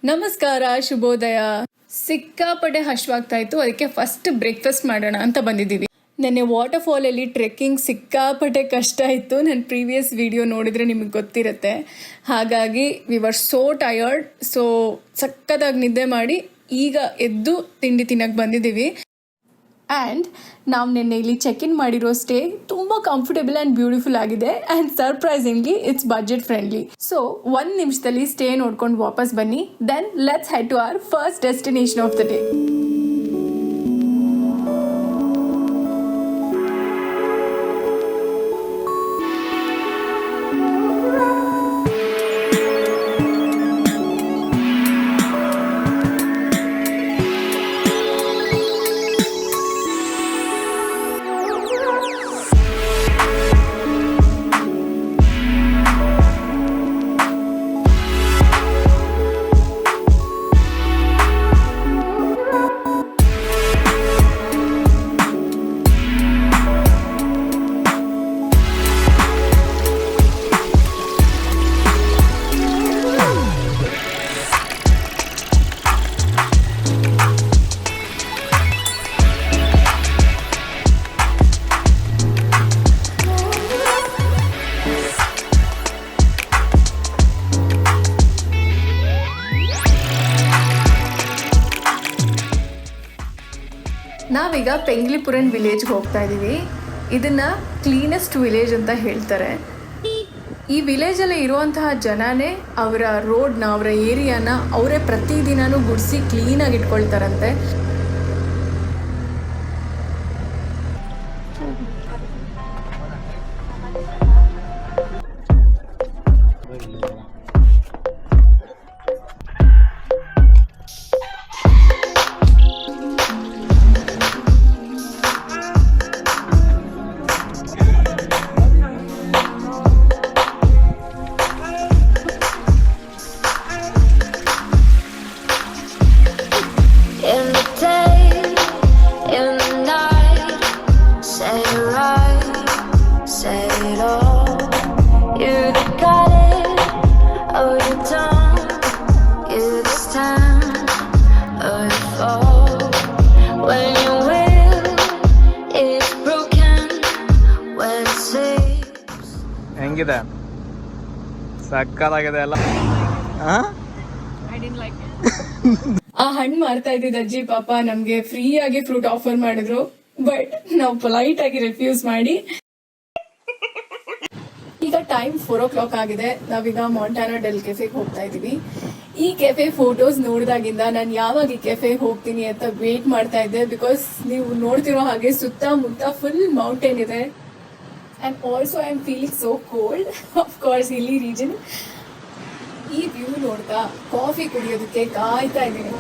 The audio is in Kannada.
ನಮಸ್ಕಾರ, ಶುಭೋದಯ. ಸಿಕ್ಕಾಪಟ್ಟೆ ಹಶ್ವಾಗ್ತಾ ಇತ್ತು, ಅದಕ್ಕೆ ಫಸ್ಟ್ ಬ್ರೇಕ್ಫಾಸ್ಟ್ ಮಾಡೋಣ ಅಂತ ಬಂದಿದ್ದೀವಿ. ನೆನ್ನೆ ವಾಟರ್ ಫಾಲಲ್ಲಿ ಟ್ರೆಕ್ಕಿಂಗ್ ಸಿಕ್ಕಾಪಟ್ಟೆ ಕಷ್ಟ ಇತ್ತು. ನನ್ನ ಪ್ರೀವಿಯಸ್ ವಿಡಿಯೋ ನೋಡಿದರೆ ನಿಮಗೆ ಗೊತ್ತಿರುತ್ತೆ. ಹಾಗಾಗಿ we were so tired. So ಸಕ್ಕತ್ತಾಗಿ ನಿದ್ದೆ ಮಾಡಿ ಈಗ ಎದ್ದು ತಿಂಡಿ ತಿನ್ನಕ್ಕೆ ಬಂದಿದ್ದೀವಿ. ಆ್ಯಂಡ್ ನಾವು ನಿನ್ನೆ ಇಲ್ಲಿ ಚೆಕ್ ಇನ್ ಮಾಡಿರೋ ಸ್ಟೇ ತುಂಬ ಕಂಫರ್ಟೇಬಲ್ ಆ್ಯಂಡ್ ಬ್ಯೂಟಿಫುಲ್ ಆಗಿದೆ. And surprisingly it's budget friendly. So 1 ನಿಮಿಷದಲ್ಲಿ ಸ್ಟೇ ನೋಡ್ಕೊಂಡು ವಾಪಸ್ ಬನ್ನಿ. Then let's head to our first destination of the day. ನಾವೀಗ ಪೆಂಗ್ಲಿಪುರನ್ ವಿಲೇಜ್ಗೆ ಹೋಗ್ತಾ ಇದ್ದೀವಿ. ಇದನ್ನು ಕ್ಲೀನೆಸ್ಟ್ ವಿಲೇಜ್ ಅಂತ ಹೇಳ್ತಾರೆ. ಈ ವಿಲೇಜಲ್ಲಿ ಇರುವಂತಹ ಜನನೇ ಅವರ ರೋಡ್ನ, ಅವರ ಏರಿಯಾನ ಅವರೇ ಪ್ರತಿದಿನವೂ ಗುಡಿಸಿ ಕ್ಲೀನಾಗಿ ಇಟ್ಕೊಳ್ತಾರಂತೆ. ಹೆಂಗಿದೆ? ಸಕ್ಕತ್ತಾಗಿದೆ ಅಲ್ಲ? ಆ ಹಣ್ಣು ಮಾರ್ತಾ ಇದ್ದಿದ್ದ ಅಜ್ಜಿ ಪಾಪ ನಮ್ಗೆ ಫ್ರೀ ಆಗಿ ಫ್ರೂಟ್ ಆಫರ್ ಮಾಡಿದ್ರು. ಬಟ್ ನಾವು ಪೊಲೈಟ್ ಆಗಿ ರಿಫ್ಯೂಸ್ ಮಾಡಿ. ಈಗ ಟೈಮ್ 4 o'clock ಆಗಿದೆ. ನಾವೀಗ ಮಾಂಟಾನಾ ಡೆಲ್ ಕೆಫೆಗೆ ಹೋಗ್ತಾ ಇದೀವಿ. ಈ ಕೆಫೆ ಫೋಟೋಸ್ ನೋಡಿದಾಗಿಂದ ನಾನು ಯಾವಾಗ ಈ ಕೆಫೆಗೆ ಹೋಗ್ತೀನಿ ಅಂತ ವೇಟ್ ಮಾಡ್ತಾ ಇದ್ದೆ. ಬಿಕಾಸ್ ನೀವು ನೋಡ್ತಿರೋ ಹಾಗೆ ಸುತ್ತಮುತ್ತ ಫುಲ್ ಮೌಂಟೇನ್ ಇದೆ. And also I am feeling so cold. Of course, hilly region. ಈ ವ್ಯೂ ನೋಡ್ತಾ ಕಾಫಿ ಕುಡಿಯೋದಕ್ಕೆ ಕಾಯ್ತಾ ಇದ್ದೀನಿ.